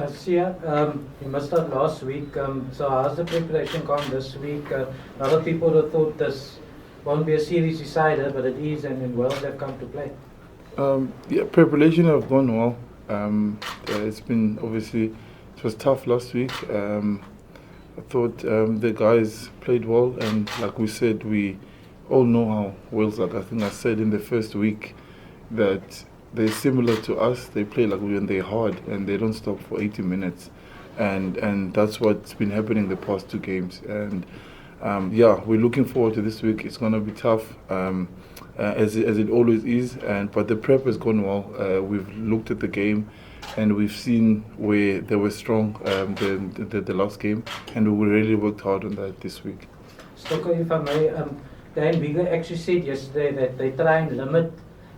Sia, you missed out last week. So how's the preparation gone this week? A lot of people have thought this won't be a series decider, but it is, and in Wales have come to play. Yeah, preparation have gone well. It's been obviously, it was tough last week. I thought the guys played well, and like we said, we all know how Wales are. I think I said in the first week that they're similar to us. They play like when they're hard and they don't stop for 80 minutes, and that's what's been happening the past two games. And yeah, we're looking forward to this week. It's gonna be tough. As it always is, but the prep has gone well. We've looked at the game, and we've seen where they were strong the last game, and we really worked hard on that this week. Stocko, if I may, Dan Bigger actually said yesterday that they try and limit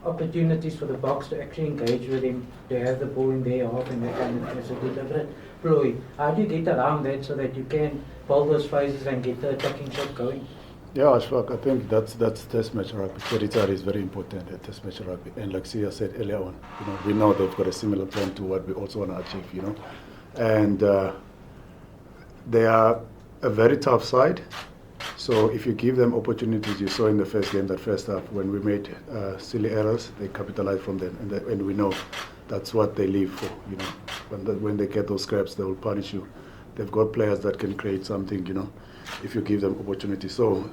opportunities for the box to actually engage with him, to have the ball in their half, and that kind of as a deliberate ploy. How do you get around that so that you can build those phases and get the attacking shot going? Yeah, Ashfaq, I think that's test match rugby. Territory is very important at test match rugby. And like Sia said earlier on, we know they've got a similar plan to what we also want to achieve, And they are a very tough side. So if you give them opportunities, you saw in the first game, that first half, when we made silly errors, they capitalized from them. And we know that's what they live for, When they get those scraps, they will punish you. They've got players that can create something, if you give them opportunity. So,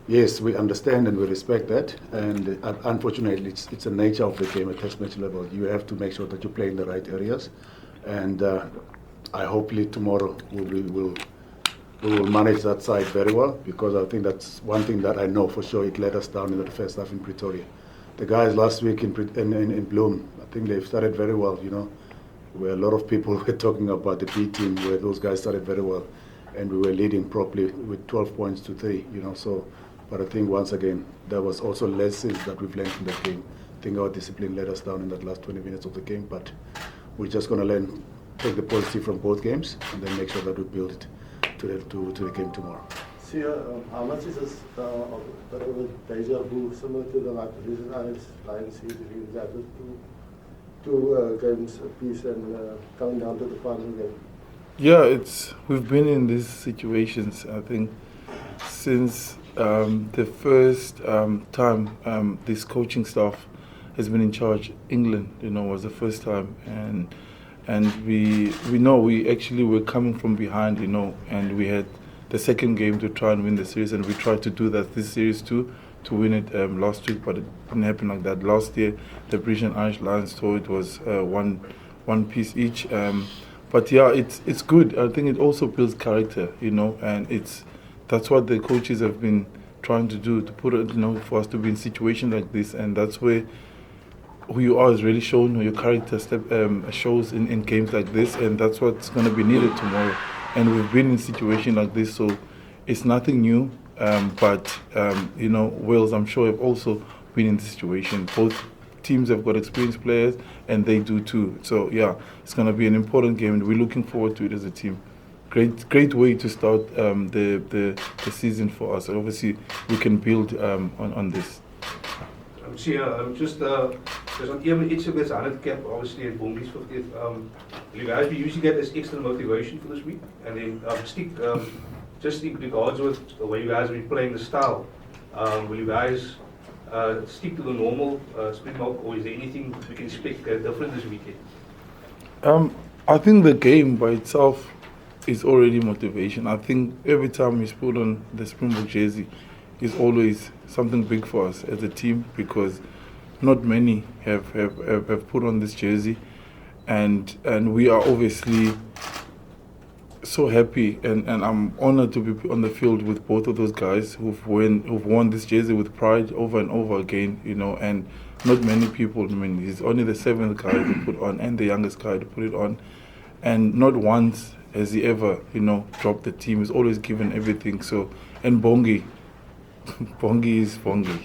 yes, we understand and we respect that. And unfortunately, it's the nature of the game at test match level. You have to make sure that you play in the right areas. And I hopefully tomorrow we will manage that side very well, because I think that's one thing that I know for sure it let us down in the first half in Pretoria. The guys last week in Bloom, I think they've started very well, where a lot of people were talking about the B team, where those guys started very well. And we were leading properly with 12 points to 3, So, but I think once again, there was also lessons that we've learned in that game. I think our discipline let us down in that last 20 minutes of the game, but we're just going to take the positive from both games, and then make sure that we build it to the game tomorrow. See, how much is this deja vu, similar to the Lions season? That was two games apiece and coming down to the final game. Yeah, we've been in these situations, I think, since the first time this coaching staff has been in charge. England, was the first time, and we know we actually were coming from behind, and we had the second game to try and win the series, and we tried to do that this series too, to win it last week, but it didn't happen like that. Last year, the British and Irish Lions thought it was one piece each. But yeah, it's good. I think it also builds character, and that's what the coaches have been trying to do, to put it, for us to be in situations like this, and that's where who you are is really shown, who your character shows in games like this, and that's what's going to be needed tomorrow. And we've been in situations like this, so it's nothing new. But Wales, I'm sure, have also been in this situation. Both teams have got experienced players, and they do too. So yeah, it's going to be an important game, and we're looking forward to it as a team. Great way to start the season for us. And obviously, we can build on this. Just on iets met zijn handicap, obviously, and Bongi's forget. You guys, we usually get this extra motivation for this week, and then stick just in regards with the way you guys have been playing the style. Will you guys stick to the normal Springbok, or is there anything we can expect different this weekend? I think the game by itself is already motivation. I think every time we put on the Springbok jersey, is always something big for us as a team, because not many have put on this jersey, and we are obviously so happy, and I'm honored to be on the field with both of those guys who've won this jersey with pride over and over again, and not many people. I mean, he's only the 7th guy to put on, and the youngest guy to put it on, and not once has he ever, dropped the team. He's always given everything. So, and Bongi is Bongi.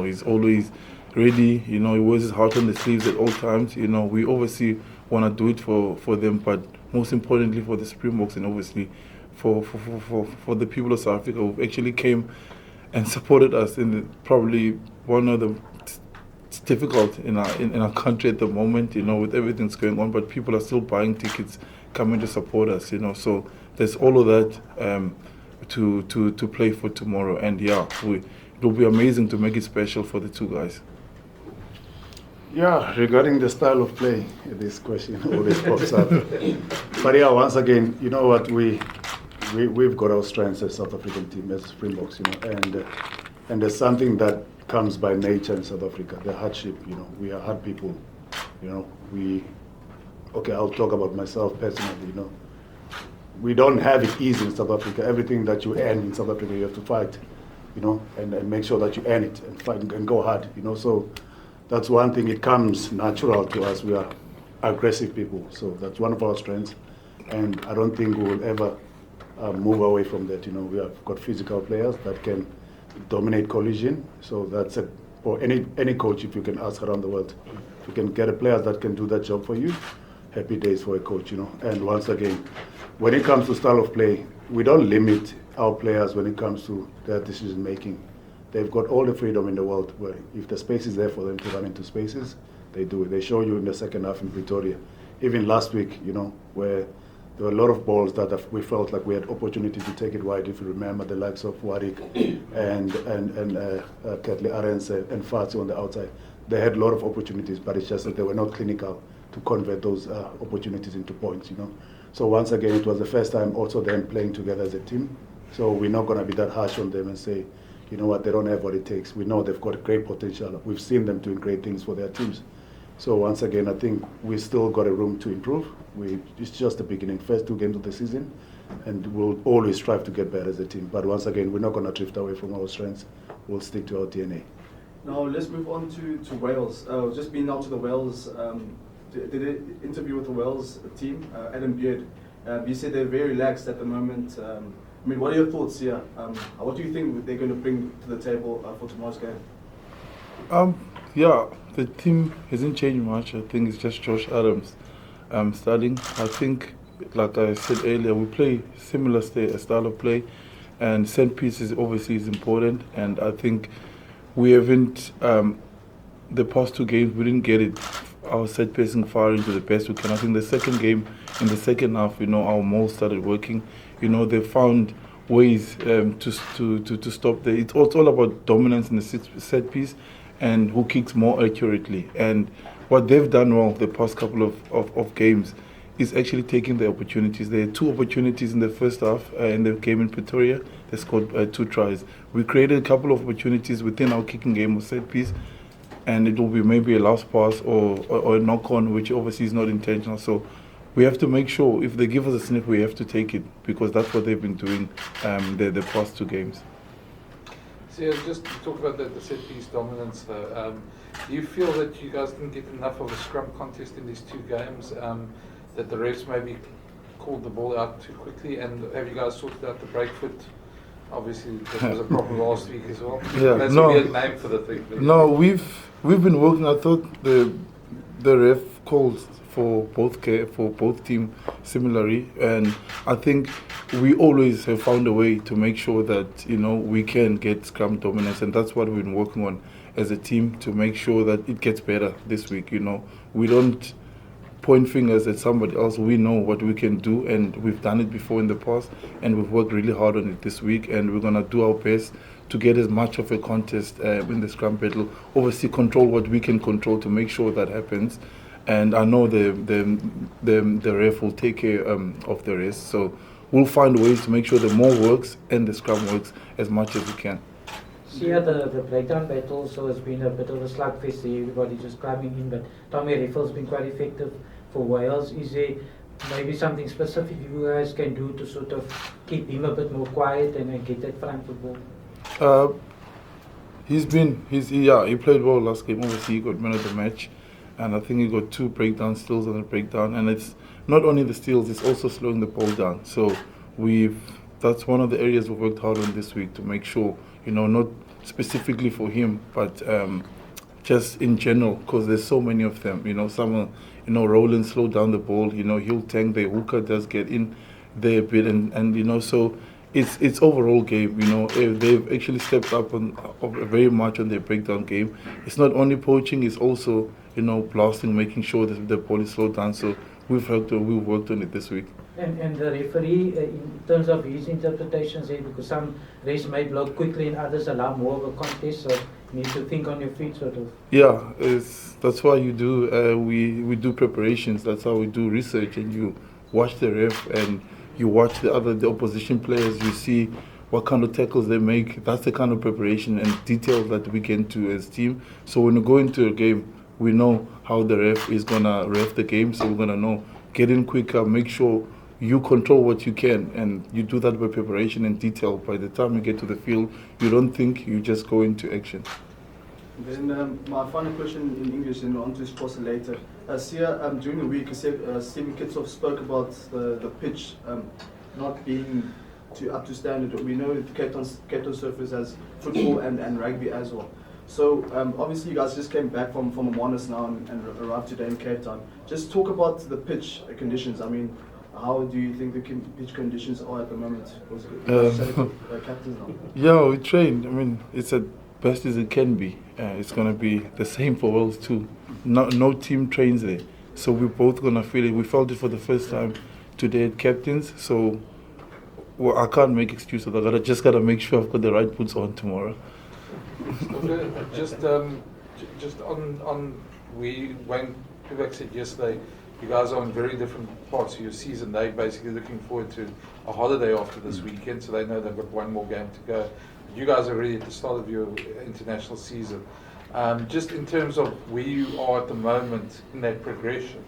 He's always ready. He wears his heart on the sleeves at all times. We obviously want to do it for them, but most importantly for the Springboks, and obviously for the people of South Africa who actually came and supported us in probably one of the it's difficult in our country at the moment, with everything's going on, but people are still buying tickets, coming to support us, So there's all of that to play for tomorrow, and it will be amazing to make it special for the two guys. Yeah, regarding the style of play, this question always pops up. But yeah, once again, you know what, we've got our strengths as South African team, as Springboks, and there's something that comes by nature in South Africa, the hardship, we are hard people, I'll talk about myself personally, we don't have it easy in South Africa. Everything that you earn in South Africa, you have to fight, and make sure that you earn it and fight and go hard, so that's one thing. It comes natural to us. We are aggressive people, so that's one of our strengths, and I don't think we will ever move away from that. We have got physical players that can dominate collision, so that's for any coach. If you can ask around the world, if you can get a player that can do that job for you, happy days for a coach. And once again, when it comes to style of play, we don't limit our players when it comes to their decision making. They've got all the freedom in the world, where if the space is there for them to run into spaces, they do it. They show you in the second half in Pretoria. Even last week, where there were a lot of balls that we felt like we had opportunity to take it wide. If you remember, the likes of Warwick and Ketley Arens and Fatu on the outside, they had a lot of opportunities, but it's just that they were not clinical to convert those opportunities into points. So once again, it was the first time also them playing together as a team. So we're not going to be that harsh on them and say, you know what, they don't have what it takes. We know they've got great potential. We've seen them doing great things for their teams. So once again, I think we still got a room to improve. It's just the beginning, first 2 games of the season, and we'll always strive to get better as a team. But once again, we're not going to drift away from our strengths. We'll stick to our DNA. Now let's move on to Wales. Just been out to the Wales, did an interview with the Wales team, Adam Beard. He said they're very relaxed at the moment. What are your thoughts here? What do you think they're going to bring to the table for tomorrow's game? The team hasn't changed much. I think it's just Josh Adams starting. I think, like I said earlier, we play similar style of play, and set pieces obviously is important. And I think we haven't, the past 2 games, we didn't get it, our set pacing far into the best we can. I think the second game, in the second half, our molds started working. They found ways to stop the. It's all about dominance in the set piece and who kicks more accurately. And what they've done well the past couple of games is actually taking the opportunities. There are 2 opportunities in the first half in the game in Pretoria. They scored 2 tries. We created a couple of opportunities within our kicking game or set piece, and it will be maybe a last pass or a knock-on, which obviously is not intentional. So we have to make sure if they give us a sniff, we have to take it, because that's what they've been doing the past 2 games. So just to talk about the set piece dominance though, do you feel that you guys didn't get enough of a scrum contest in these 2 games, that the refs maybe called the ball out too quickly, and have you guys sorted out the break foot? Obviously there was a problem last week as well. That's a weird name for the thing. No, we've been working. I thought the ref called for both teams similarly, and I think we always have found a way to make sure that we can get scrum dominance, and that's what we've been working on as a team to make sure that it gets better this week. We don't point fingers at somebody else. We know what we can do, and we've done it before in the past, and we've worked really hard on it this week, and we're gonna do our best to get as much of a contest in the scrum battle. Obviously, control what we can control to make sure that happens. And I know the ref will take care of the rest. So we'll find ways to make sure the more works and the scrum works as much as we can. Yeah, the breakdown battle also has been a bit of a slugfest. Everybody just climbing in, but Tommy Riffle's been quite effective for Wales. Is there maybe something specific you guys can do to sort of keep him a bit more quiet and get that front football? He played well last game. Obviously, he got man of the match. And I think he got 2 breakdown steals on the breakdown, and it's not only the steals, it's also slowing the ball down. So that's one of the areas we've worked hard on this week to make sure, not specifically for him, but just in general, because there's so many of them. Some Roland slowed down the ball. He'll tank. The hooker does get in there a bit, and so it's overall game. You know, if they've actually stepped up on very much on their breakdown game. It's not only poaching; it's also blasting, making sure that the ball is slowed down. So we've worked on it this week. And the referee, in terms of his interpretations, because some refs may block quickly and others allow more of a contest, so you need to think on your feet, sort of. Yeah, that's why you do. We do preparations. That's how we do research, and you watch the ref and you watch the opposition players. You see what kind of tackles they make. That's the kind of preparation and details that we get to as team. So when we go into a game, we know how the ref is gonna ref the game. So we're gonna know, get in quicker, make sure you control what you can, and you do that by preparation and detail. By the time you get to the field, you don't think, you just go into action. Then my final question in English, and on to sports later. Sia, during the week, Stephen Kitshoff spoke about the pitch not being up to standard. We know that Cape Town surface has football and rugby as well. So obviously you guys just came back from Amonis now and arrived today in Cape Town. Just talk about the pitch conditions. I mean, how do you think the pitch conditions are at the moment? Captains now. Yeah, we trained. I mean, it's as best as it can be. It's going to be the same for Wales too. No team trains there. So we're both going to feel it. We felt it for the first time today at captains. So I can't make excuses. I just got to make sure I've got the right boots on tomorrow. Just on Wayne Kubek said yesterday, you guys are in very different parts of your season. They're basically looking forward to a holiday after this weekend, so they know they've got one more game to go. You guys are already at the start of your international season. Just in terms of where you are at the moment in that progression,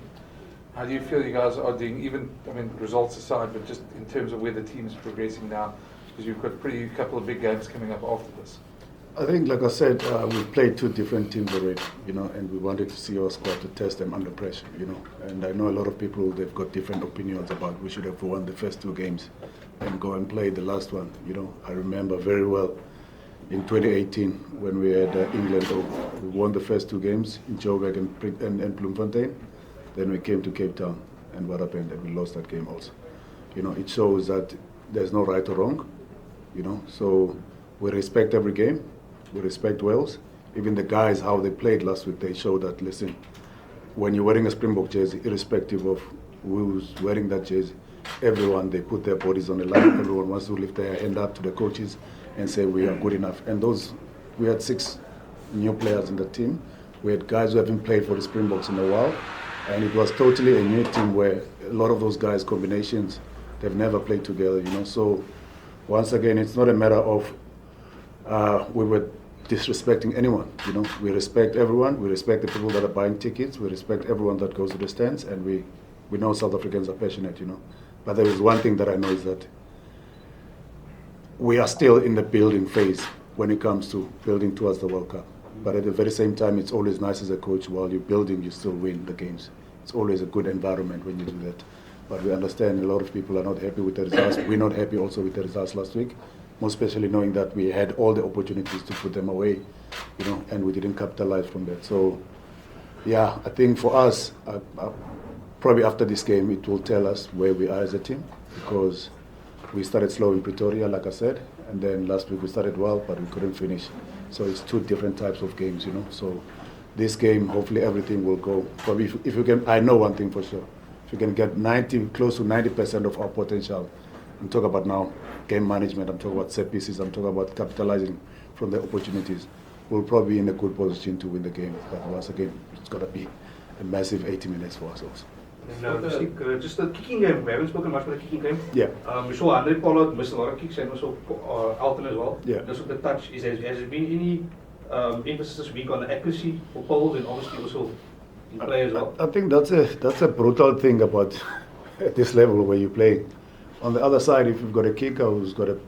how do you feel you guys are doing, even, I mean, results aside, but just in terms of where the team is progressing now, because you've got a couple of big games coming up after this? I think, like I said, we played two different teams already, and we wanted to see our squad to test them under pressure, And I know a lot of people, they've got different opinions about we should have won the first two games and go and play the last one, I remember very well in 2018 when we had England over. We won the first two games in Joburg and Bloemfontein. Then we came to Cape Town, and what happened? And we lost that game also. It shows that there's no right or wrong, So we respect every game. We respect Wales. Even the guys, how they played last week, they showed that, listen, when you're wearing a Springbok jersey, irrespective of who's wearing that jersey, everyone, they put their bodies on the line. Everyone wants to lift their hand up to the coaches and say, we are good enough. And we had 6 new players in the team. We had guys who haven't played for the Springboks in a while. And it was totally a new team where a lot of those guys' combinations, they've never played together, So once again, it's not a matter of we were disrespecting anyone, We respect everyone. We respect the people that are buying tickets. We respect everyone that goes to the stands, and we know South Africans are passionate, But there is one thing that I know is that we are still in the building phase when it comes to building towards the World Cup. But at the very same time, it's always nice as a coach, while you're building, you still win the games. It's always a good environment when you do that. But we understand a lot of people are not happy with the results. We're not happy also with the results last week. Most especially knowing that we had all the opportunities to put them away, and we didn't capitalize from that. So, yeah, I think for us, probably after this game, it will tell us where we are as a team, because we started slow in Pretoria, like I said, and then last week we started well, but we couldn't finish. So it's two different types of games, So this game, hopefully everything will go. Probably if you can, I know one thing for sure. If you can get close to 90% of our potential, I'm talking about now game management, I'm talking about set pieces, I'm talking about capitalizing from the opportunities, we'll probably be in a good position to win the game. But once again, it's got to be a massive 80 minutes for ourselves. And just the kicking game, we haven't spoken much about the kicking game. Yeah. We saw Andre Pollard miss a lot of kicks, and also Alton as well. Yeah. Just with the touch, has there been any emphasis this week on the accuracy for poles, and obviously also the play as well? I think that's a brutal thing about at this level where you play. On the other side, if you've got a kicker who's got a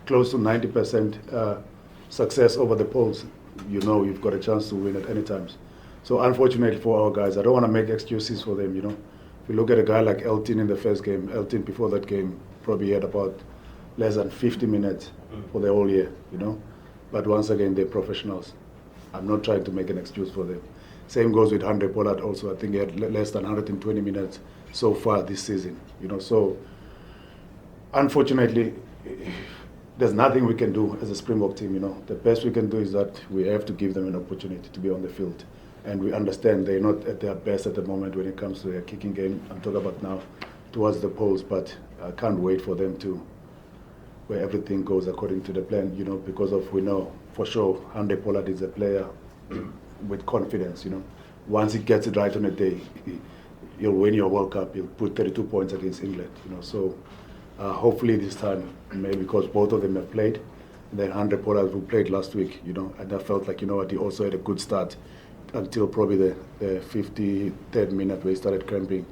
close to 90% success over the poles, you've got a chance to win at any time. So unfortunately for our guys, I don't want to make excuses for them, If you look at a guy like Elton in the first game, Elton before that game probably had about less than 50 minutes for the whole year, But once again, they're professionals. I'm not trying to make an excuse for them. Same goes with Andre Pollard also. I think he had less than 120 minutes so far this season, So unfortunately, there's nothing we can do as a Springbok team, you know. The best we can do is that we have to give them an opportunity to be on the field. And we understand they're not at their best at the moment when it comes to their kicking game. I'm talking about now towards the poles, but I can't wait for them to, where everything goes according to the plan, you know, because of, we know for sure Hande Pollard is a player with confidence, you know. Once he gets it right on a day, you'll win your World Cup, you'll put 32 points against England, you know. So hopefully this time, maybe because both of them have played, and then Hande Pollard who played last week, you know, and I felt like, you know what, he also had a good start until probably the 53rd minute where he started cramping.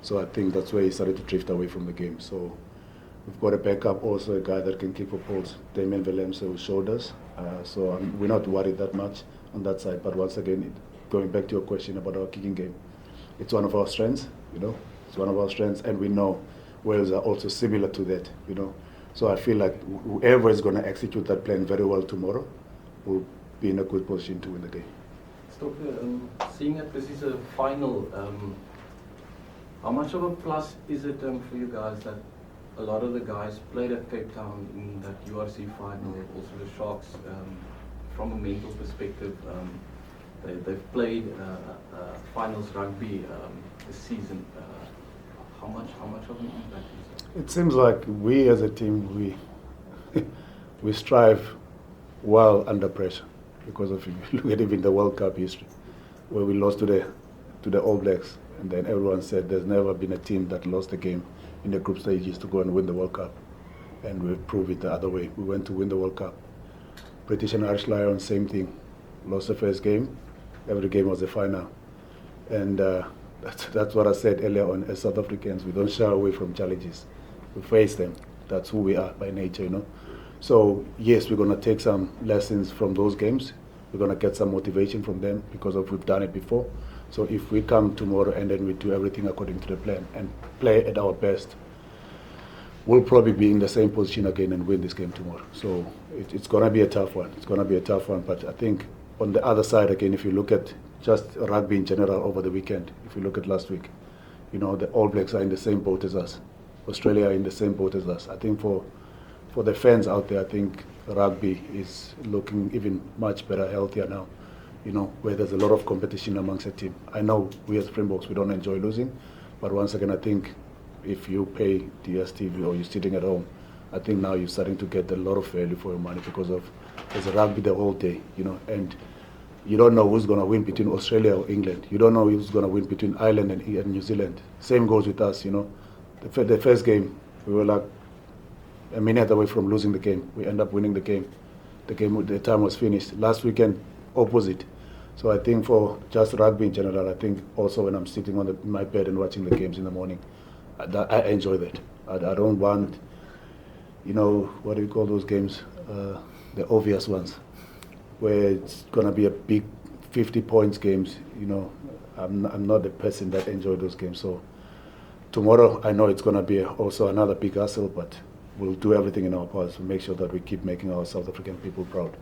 So I think that's where he started to drift away from the game. So we've got a backup also, a guy that can kick for poles, Damien Willemse, who showed us. So we're not worried that much on that side. But once again, going back to your question about our kicking game, it's one of our strengths, you know. It's one of our strengths, and we know Wales are also similar to that, you know. So I feel like whoever is going to execute that plan very well tomorrow will be in a good position to win the game. Seeing that this is a final, how much of a plus is it for you guys that a lot of the guys played at Cape Town in that URC final, also the Sharks, from a mental perspective, they've played finals rugby this season. How much of an impact is that? It seems like we as a team, we strive well under pressure. Because if you look at even the World Cup history, where we lost to the All Blacks, and then everyone said there's never been a team that lost a game in the group stages to go and win the World Cup. And we've proved it the other way. We went to win the World Cup. British and Irish Lions, same thing. Lost the first game. Every game was a final. And that's what I said earlier on. As South Africans, we don't shy away from challenges. We face them. That's who we are by nature, you know. So yes, we're going to take some lessons from those games. We're going to get some motivation from them because we've done it before. So if we come tomorrow and then we do everything according to the plan and play at our best, we'll probably be in the same position again and win this game tomorrow. So it's going to be a tough one. It's going to be a tough one. But I think on the other side, again, if you look at just rugby in general over the weekend, if you look at last week, you know, the All Blacks are in the same boat as us. Australia are in the same boat as us. I think for the fans out there, I think rugby is looking even much better, healthier now, you know, where there's a lot of competition amongst the team. I know we as Springboks, we don't enjoy losing, but once again, I think if you pay DSTV or you're sitting at home, I think now you're starting to get a lot of value for your money because of there's a rugby the whole day, you know, and you don't know who's going to win between Australia or England. You don't know who's going to win between Ireland and New Zealand. Same goes with us, you know. The first game, we were like a minute away from losing the game. We end up winning the game. The time was finished. Last weekend, opposite. So I think for just rugby in general, I think also when I'm sitting on my bed and watching the games in the morning, I enjoy that. I don't want, you know, what do you call those games? The obvious ones, where it's going to be a big 50 points games. You know, I'm not the person that enjoy those games. So tomorrow, I know it's going to be also another big hustle, but we'll do everything in our powers to make sure that we keep making our South African people proud.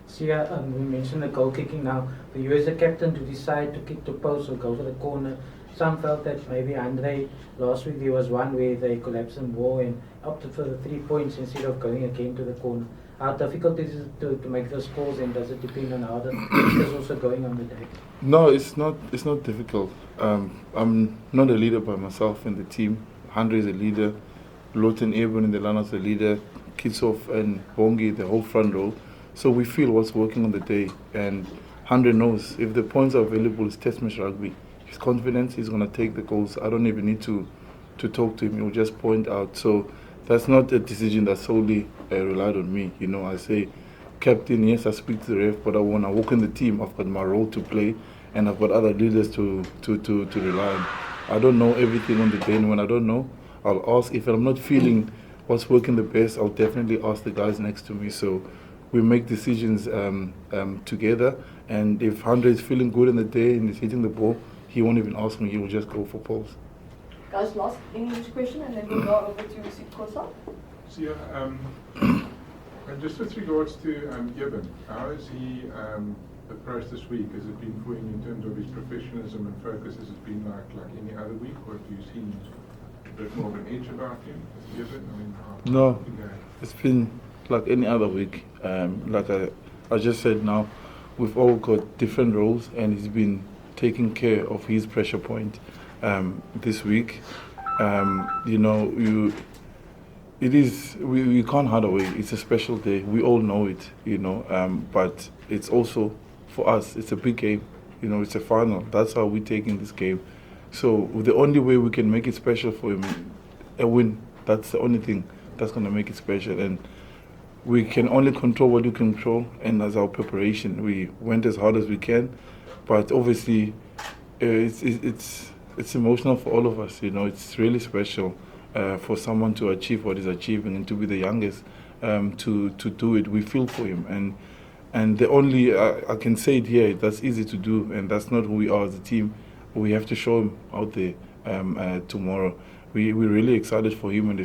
Sia, we mentioned the goal kicking now. For you as a captain to decide to kick the post or go for the corner, some felt that maybe Andre, last week there was one where they collapsed and ball and opted for the 3 points instead of going again to the corner. How difficult is it to make those calls, and does it depend on how the is also going on the day? No, it's not difficult. I'm not a leader by myself in the team. Andre is a leader. Lawton Airborne in the line as a leader. Kitsoff and Bongi, the whole front row. So we feel what's working on the day, and Andre knows if the points are available, it's test match rugby. He's confident, he's going to take the goals. I don't even need to talk to him, he'll just point out. So that's not a decision that solely relied on me. You know, I say, captain, yes, I speak to the ref, but I want to work in the team. I've got my role to play, and I've got other leaders to rely on. I don't know everything on the day, and when I don't know, I'll ask. If I'm not feeling what's working the best, I'll definitely ask the guys next to me. So we make decisions together, and if Andre is feeling good in the day and he's hitting the ball, he won't even ask me, he will just go for poles. Guys, last English question, and then we'll go over to Sikosa. So yeah, and just with regards to Eben, how has he approached this week? Has it been for him in terms of his professionalism and focus? Has it been like any other week, or have you seen bit more of an edge about him? Given, I mean, No, okay. it's been like any other week. Like I just said now, we've all got different roles, and he's been taking care of his pressure point this week. You know, we can't hide away. It's a special day. We all know it, you know, but it's also, for us, it's a big game. You know, it's a final. That's how we're taking this game. So the only way we can make it special for him, a win. That's the only thing that's going to make it special. And we can only control what we control. And as our preparation, we went as hard as we can. But obviously, it's emotional for all of us. You know, it's really special for someone to achieve what he's achieving and to be the youngest to do it. We feel for him. And the only, I can say it here, that's easy to do, and that's not who we are as a team. We have to show him out there tomorrow. We're really excited for him and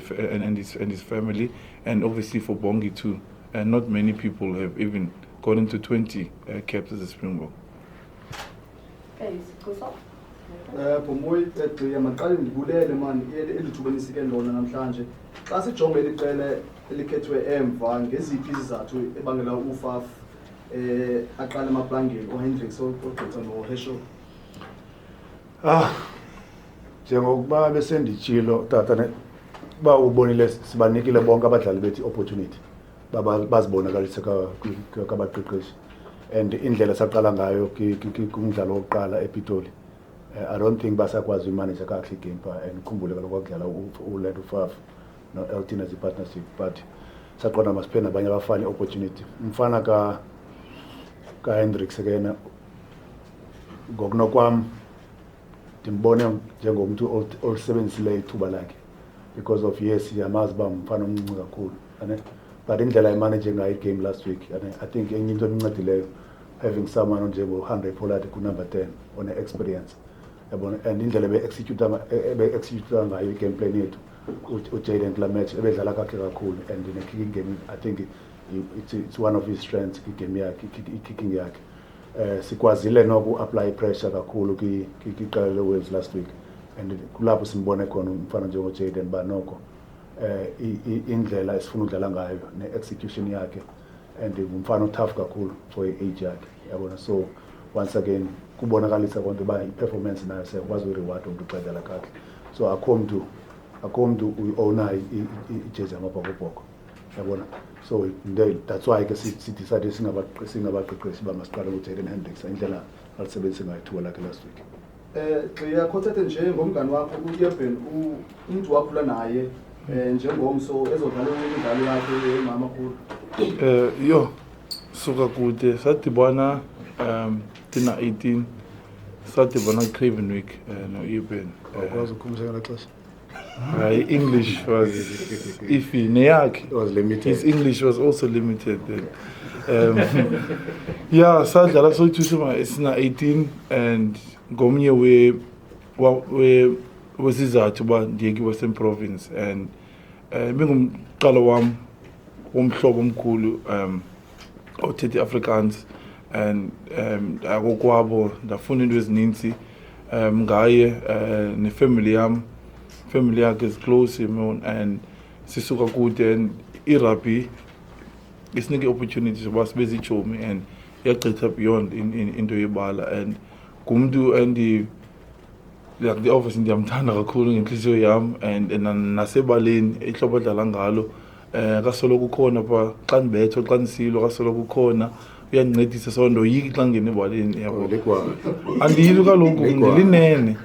his family, and obviously for Bongi too. And not many people have even got into 20 caps as a Springbok. Okay, Kusa. Pomoy yamaqala ngibulele man elithuba nisike lona namhlanje. Xa sijonge iqela elikhethwe emva ngeziphi izizathu ebangela uFaf aqala amaplangeni oHendricks ogqitha noHesho. Njengokuba besenditshilo tata ne ba ubonile sibanikile bonke abadlali bethu opportunity bazibonakalise kabaqeqeshi and indlela saqala ngayo kumdlalo wokuqala ePitoli. I don't think basakwazi umanage kahle game pa and khumbule kaloku wakudlala uLed uFaf no Elton as a partnership, but saqona masiphena abanye abafani opportunity mfana ka Hendricks again ngokunokwam ndimbone njengomntu olisebenzisile ithuba lakhe because of yes yamazi ba mfana omncinci kakhulu ane but indlela imanage ngayo game last week ane I think enye into encedileyo having someone onjengo Andre Pollard ku number 10 on experience yabona and indlela be-execute ngayo i-game plan yethu uJaden kula match ebedlala kahle kakhulu and in a kicking game I think it's one of his strengths i-game yakhe i-kicking yakhe. Sikwazile noku apply pressure kakhulu kiqala leWales last week and kulapho simbone khona umfana njengo Jaden banoko indlela esifuna udlala ngayo ne-execution yakhe and umfana tough kakhulu for age yakhe yabona. So once again kubonakalisa konke ba i-performance nayo sekwazi ureward umuntu uqedela kahle. So akho mntu uyi-owner ijezi yamabhokobhoko yabona. So that's why ke sidecide singabaqeqeshi bamasiqala uJaden Hendricks indlela alisebenzise ngayo ithuba lakhe last week. Gqiya khothethe nje ngomngani wakho uYeben umuntu wakhula naye njengomso ezodlala imidlalo yakhe emama khulu. Yo suka kude sadibona tina 18 sadibona Craven Week no Eben Akwazi ukukhumbuza ngala xesha. English was iffy. Neyak was limited. His English was also limited then. Yeah, sadlala so tusuma it's na 18 and ngomnye we wesizathu ba ndiyeki Western Province and bengumqala wam womhlobo omkhulu othethe Afrikaans and akokwabo ndafunda into ezininzi ngaye nefamily yam. Family yakhe is close and sisuka kude and irugby isinike opportunities uba sibe ziitshomi and yagqitha beyond into yebala and ngumntu like the office ndiyamthanda kakhulu ngenhliziyo yam and nasebaleni ihlobo adlala ngalo kasoloko ukhona pha xa ndibethwa xa ndisilo kasoloko ukhona uyandincedisa so ndoyiki xa ngene ebaleni yabo andiyilo kaloku ndilinene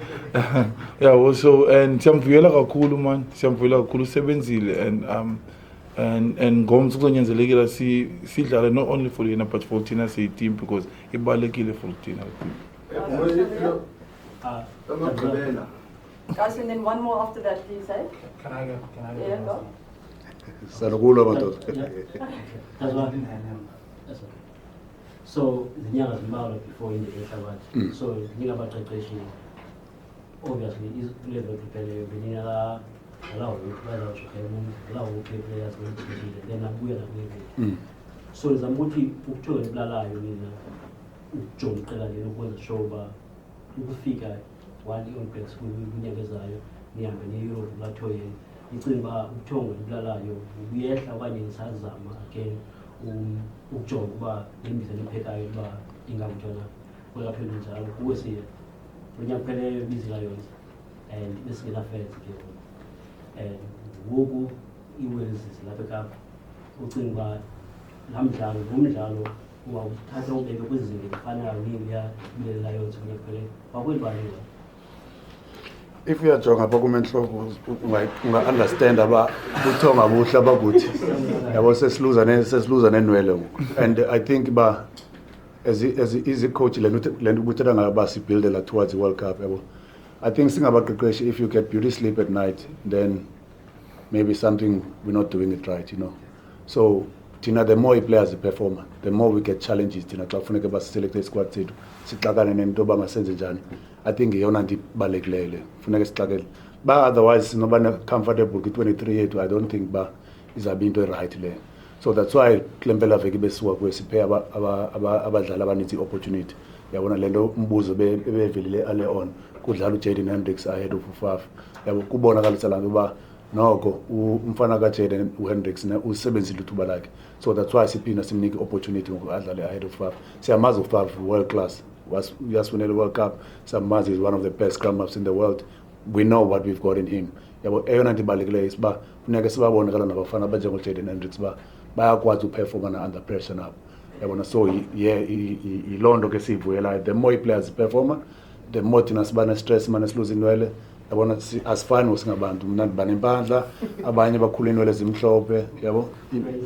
yabo. So and siyamvuyela kakhulu man, siyamvuyela kakhulu usebenzile and ngomso kuzonyanzelekile sidlale not only for yena but for thina siyi team because ibalekile for thina. Guys, and then one more after that, please, eh? Can I go? Yeah, go. Salukulo madoda. That's what that's okay. So the nyanga zimbalwa before in the Shabbat. So nyanga abaqeqeshi obviously is level prepare benina allow ukubala ushukemu allow players ukuthi then abuya nakuye. So izambuthi ukuthola eblalayo mina uJohn qela lelo ukwenza show ba ukufika wali Olympics kunyaka ezayo nihambe ne-Europe lathoye icinga uba ubuthongo libulalayo buyehla okanye nisazama again ukujonga ukuba lembiza liphekayo uba ingakutshona kwelaphela njalo kuwe siye lo nyaka upheleyo busy Lions and besingena-fans ke and ngoku i-Wales zilapha eKapa ucinga uba laa mdlalo ngumdlalo ungawuthatha ubeke kwizinga elifanayo neliya Lions lo nyaka upheleyo wakweli bani if uyajonga apha kumenhloko unga-understand aba buthonga buhle abakuthi yabo sesiluza nenwele ngoku. And I think ba as a coach le nto ubuthetha ngayo ba sibuildela towards the World Cup yabo. I think singabaqeqeshi, if you get beauty sleep at night, then maybe something we're not doing it right, you know. So Tina, the more players perform, the more we get challenges. Tina, xa kufuneka basiselekte squad sethu sixakane nento ba masenze njani. I think yeyona nto ibalulekileyo le funeka sixakele ba, otherwise noba comfortable kwi-23 yethu I don't think ba izabe into right le. So that's why kule mpelaveki besiwa kuwe siphe abadlali abaninzi i-opportunity. Yabona le nto umbuzo bevelile early on kudlala uJaden Hendricks ahead of Ufaf. Yabo kubonakalisa laa nto uba noko umfana kaJaden uHendricks usebenzile ithuba lakhe. So that's why siphinda simnike i-opportunity ngoku adlale ahead of Ufaf. Siyamazi Ufaf world class, uyasibonela World Cup. Siyamazi is one of the best scrum-ups in the world. We know what we've got in him. Yabo eyona nto ibalulekileyo isiba funeka sibabonakala nabafana abanjengoJaden Hendricks ba bayakwazi uperforma under pressure nabo. Yabona, so yiloo nto ke siyivuyelayo. The more players performa, the more thina siba ne-stress mane siluza inwele. Yabona asifani singabantu, mna ndiba nempandla, abanye bakhula inwele zimhlophe, yabo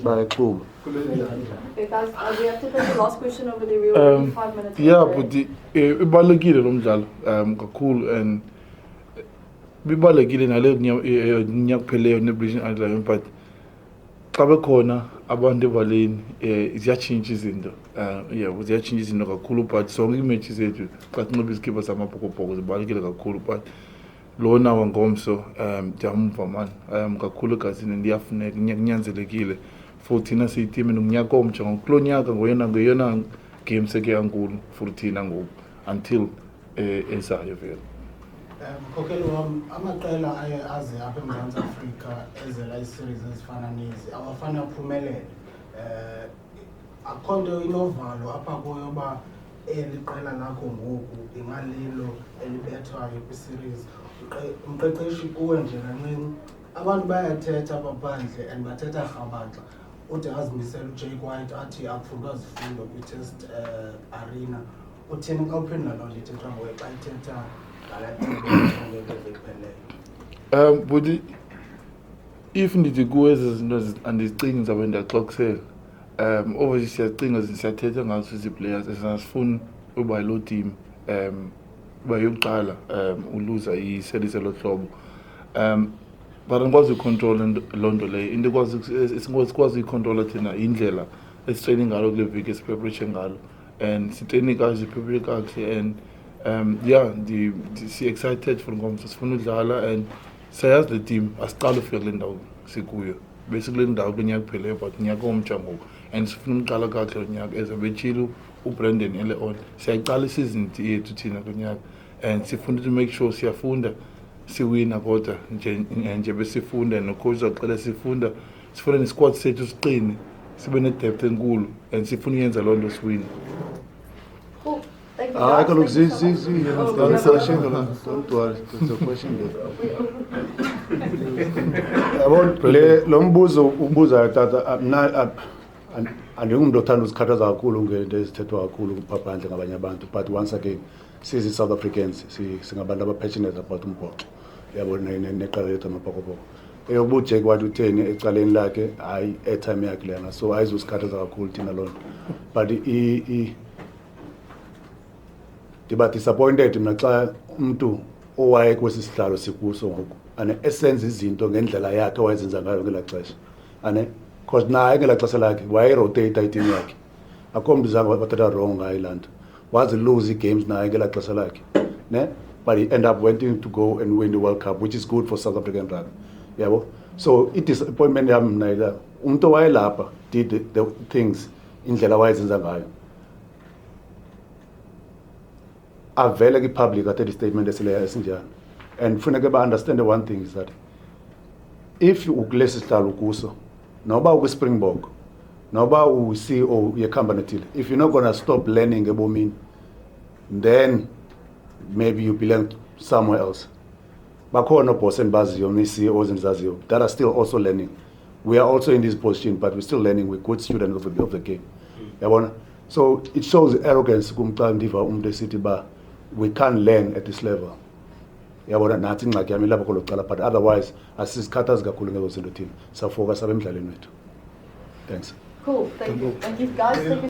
bayaxhuba. Okay, guys, we have to take the last question over there. We're already 5 minutes. Yeah, but ibalulekile lo mdlalo kakhulu, and bibalulekile nale nyaka kupheleyo ne-British Island, but xa bekhona abantu ebaleni ziyatshintsha izinto. Ziyatshintsha izinto kakhulu, but zonke iimetshi zethu xa sinxiba izikipa zamabhokobhoko zibalulekile kakhulu. But lona wangomso ndiyamva mani kakhulu egazini, ndiyafuneka kunyanzelekile for thina siyitimini ngunyaka omtsha ngoku. Kulo nyaka ngeyona game seke yankulu for thina ngoku until ezayo vele. Mkhokheli wam, amaqela aye aze apha eMzantsi Afrika ezela ii-series ezifana nezi awafane aphumelele. Akho nto inovalo apha kuyo uba eli qela lakho ngoku ingalilo elibethwayo kwi-series. Umqeqeshi kuwe nje kancinci, abantu bayathetha apha phandle and bathetha rhabaxa. Ude azimisele uJake White athi akufundwa zifundo kwi-test arena. Uthini xa uphendula loo nto ithethwa nguwe xa ithetha but if ndithi kuwe ezi zinto andizicingi ndizabe ndiyaxokisela. Obviously siyacinga siyathetha ngazo ezi-players esasifuni uba yiloo team uba yokuqala uluza iseries elo hlobo. But andikwazi uyicontrola loo nto leyo. Into sikwazi uyicontrola thina yindlela esitreyine ngalo kule veki esipreparishe ngalo, and sitreyine kakuhle siprepare kakuhle, and si-excited for ngomso sifuna udlala, and siyayazi le team asiqala ufika kule ndawo sikuyo. Besikule ndawo kulo nyaka kupheleyo but nyaka omtsha ngoku, and sifuna umqala kakuhle lo nyaka as abetshile uBrandon ele on. Siyayicala isizini yethu thina lo nyaka, and sifuna to make sure siyafunda siwina kodwa nje besifunda, nocoach uzaxela sifunda nesquad sethu siqine sibe ne-depth enkulu, and sifuna uyenza loo nto siwina. Cool. Thank you. I can look, Thank you see, so much. see, you Oh, know, we answer have- question, don't worry, it's a question there. About lo mbuzo ubuza tata, andingumntu othanda uzikhathaza kakhulu ngento ezithethwa kakhulu phandle ngabanye abantu, but once again sizi-South Africans singabantu aba-passionate about umbhoxo, yabo neqela lethu amabhokobhoko. Eyokuba uJake White utheni ecaleni lakhe, hayi airtime yakhe lena, so ayizusikhathaza kakhulu thina loo nto. But ndiba disappointed mna xa umntu owaye kwesi sihlalo sikuso ngoku esenza izinto ngendlela yakhe wayezenza ngayo ngelaa xesha because naye ngelaa xesha lakhe wayerotata itimu yakhe. Akho mntu zange bathetha wrong ngayo laa nto, wazilose ii-games naye ngelaa xesha lakhe, ne? But he ended up wanting to go and win the World Cup, which is good for South African rugby, yabo. So i-disappointment yam mna yila umntu owayelapha did the things indlela wayezenza ngayo, avele kwi-public athethe i-statement esinjani. And funeke ba-understand one thing is that if ukulesi sihlalo kuso, noba ukwi-Springbok, noba u-CEO yecompany ethile, if you're not going to stop learning ebomini, then maybe you belong somewhere else. Bakhona boss endibaziyo, nee-CEOs endizaziyo that are still also learning. We are also in this position, but we're still learning. We're good students of the game. Yabona? So it shows arrogance kumxa ndiva umuntu esithi ba we can't learn at this level. Yabona nathi ingxaki yami lapho kolo cala, but otherwise asizikhathazi kakhulu ngezo zinto thina. Safocus abemidlalweni wethu. Thanks. Cool. Thank you. Thank you, guys. Thank you.